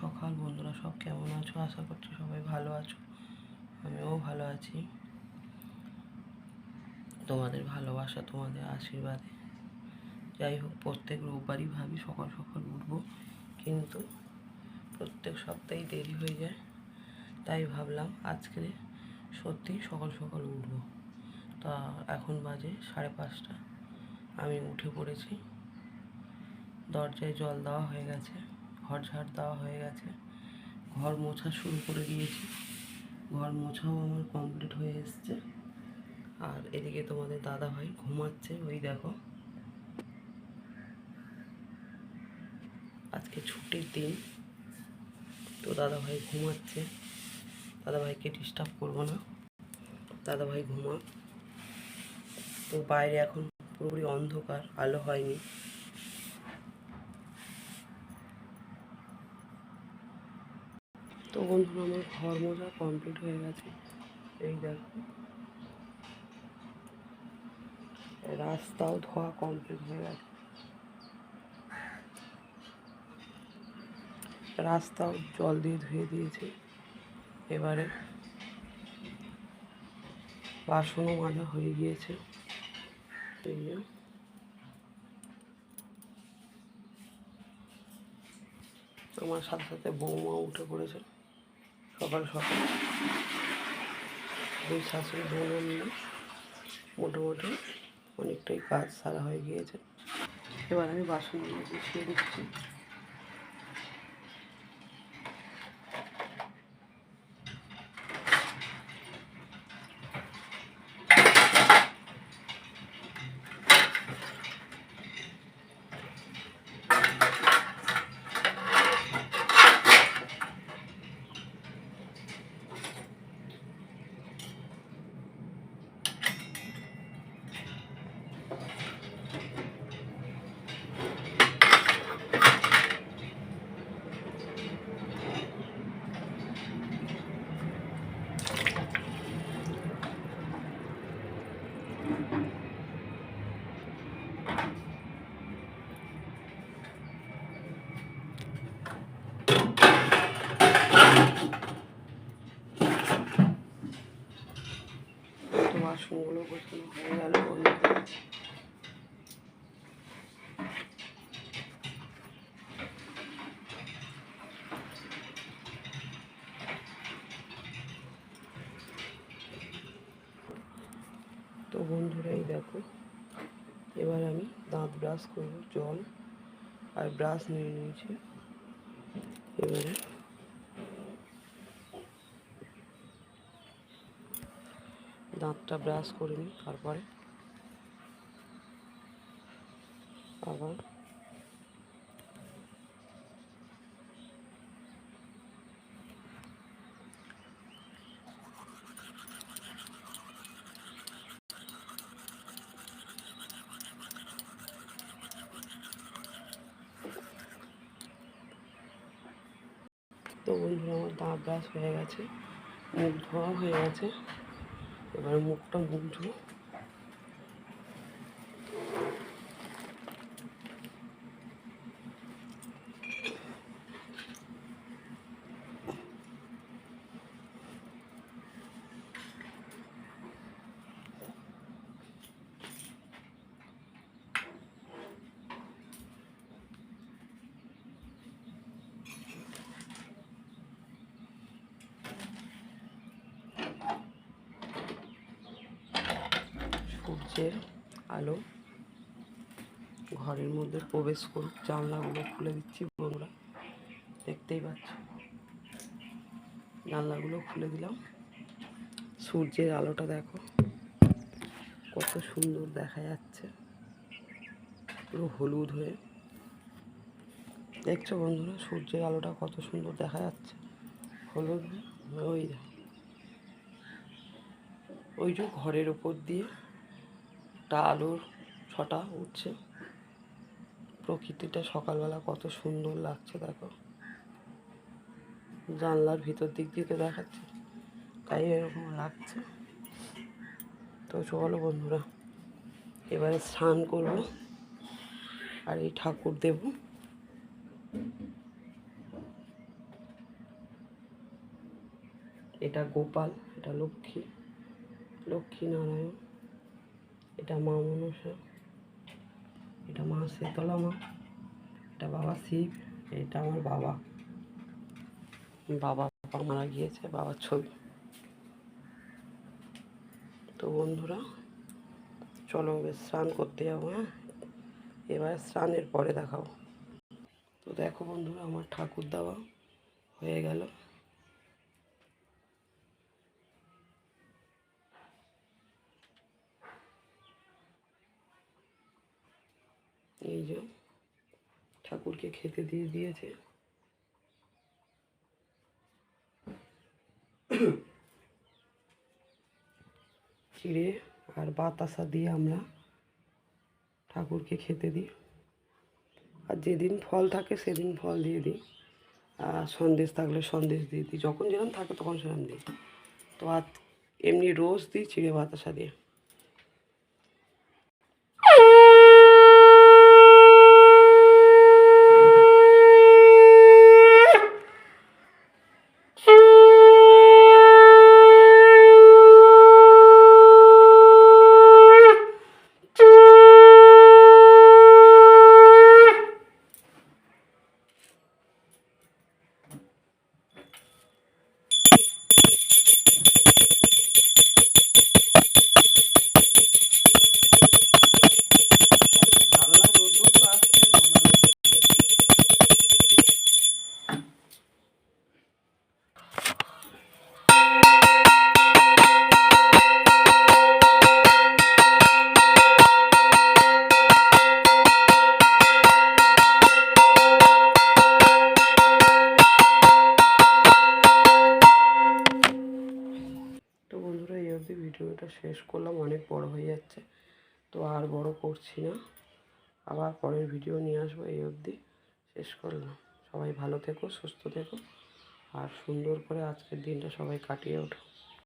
সকাল বন্ধুরা, সব কেমন আছো? আশা করছি সবাই ভালো আছো। আমিও ভালো আছি। তোমাদের ভালোবাসা, তোমাদের আশীর্বাদে যাই হোক, প্রত্যেক রোববারই ভাবি সকাল সকাল উঠবো, কিন্তু প্রত্যেক সপ্তাহেই দেরি হয়ে যায়। তাই ভাবলাম আজকে সত্যি সকাল সকাল উঠবো। তা এখন বাজে 5:30। আমি উঠে পড়েছি। দরজায় জল দেওয়া হয়ে গেছে, ঘর ঝাড় দেওয়া হয়ে গেছে, ঘর মোছা শুরু করে দিয়েছি। ঘর মোছাও আমার কমপ্লিট হয়ে এসছে। আর এদিকে তোমাদের দাদা ভাই ঘুমাচ্ছে, ওই দেখো। আজকে ছুটির দিন, তো দাদা ভাই ঘুমাচ্ছে। দাদা ভাইকে ডিস্টার্ব করবো না, দাদা ভাই ঘুমা। তো বাইরে এখন পুরোপুরি অন্ধকার, আলো হয়নি। তো বন্ধুরা, আমার ঘর মোছা কমপ্লিট হয়ে গেছে। এই দেখো, রাস্তাও ধোয়া কমপ্লিট হয়ে গেছে। রাস্তাও জল দিয়ে ধুয়ে দিয়েছে। এবারে বাসনও মাজা হয়ে গিয়েছে। এই যে আমার সাথে সাথে বৌমা উঠে পড়েছে সকাল সকাল। দুই শাশুড়ি বোন নিয়ে মোটামুটি অনেকটাই কাজ সারা হয়ে গিয়েছে। এবার আমি বাসনগুলো গুছিয়ে দিচ্ছি। বাসনগুলো গোছানো হয়ে গেল। তো বন্ধুরা, এই দেখো, এবার আমি দাঁত ব্রাশ করবো। জল আর ব্রাশ নিয়ে নিয়েছি। এবারে দাঁতটা ব্রাশ করে নিই, তারপরে আবার তো বন্ধুরা, আমার দাঁত ব্রাশ হয়ে গেছে, মুখ ধোয়া হয়ে গেছে। এবার মুখটা মুছবো। সূর্যের আলো ঘরের মধ্যে প্রবেশ করুক, জানলাগুলো খুলে দিচ্ছি বন্ধুরা, দেখতেই পাচ্ছ। জানলাগুলো খুলে দিলাম। সূর্যের আলোটা দেখো কত সুন্দর দেখা যাচ্ছে, পুরো হলুদ হয়ে। দেখছো বন্ধুরা, সূর্যের আলোটা কত সুন্দর দেখা যাচ্ছে, হলুদ। ওই যে ঘরের ওপর দিয়ে একটা আলোর ছটা উঠছে। প্রকৃতিটা সকালবেলা কত সুন্দর লাগছে দেখো। জানলার ভিতর দিক দিয়ে তো দেখাচ্ছে, তাই এরকম লাগছে। তো চলো বন্ধুরা, এবারে স্নান করবো আর এই ঠাকুর দেব। এটা গোপাল, এটা লক্ষ্মী, লক্ষ্মী নারায়ণ, এটা মা মনসা, এটা মা শীতলা মা, এটা বাবা শিব, এটা আমার বাবা মারা গিয়েছে, বাবার ছবি। তো বন্ধুরা চলো এবার স্নান করতে যাবো। হ্যাঁ, এবার স্নানের পরে দেখাবো। তো দেখো বন্ধুরা আমার ঠাকুর দেওয়া হয়ে গেল। এই যে ঠাকুরকে খেতে দিয়ে দিয়েছে। চিড়ে আর বাতাসা দিয়ে আমরা ঠাকুরকে খেতে দিই। আর যেদিন ফল থাকে সেদিন ফল দিয়ে দিই, আর সন্দেশ থাকলে সন্দেশ দিয়ে দিই, যখন যেরকম থাকে তখন সেরকম দিই। তো আর এমনি রোজ দিই চিড়ে বাতাসা দিয়ে। তো বন্ধুরা এই অবধি ভিডিওটা শেষ করলাম, অনেক বড় হয়ে যাচ্ছে, তো আর বড় করছি না, আবার পরের ভিডিও নিয়ে আসবো। এই অবধি শেষ করলাম। সবাই ভালো থেকো, সুস্থ থেকো, আর সুন্দর করে আজকের দিনটা সবাই কাটিয়ে ওঠো।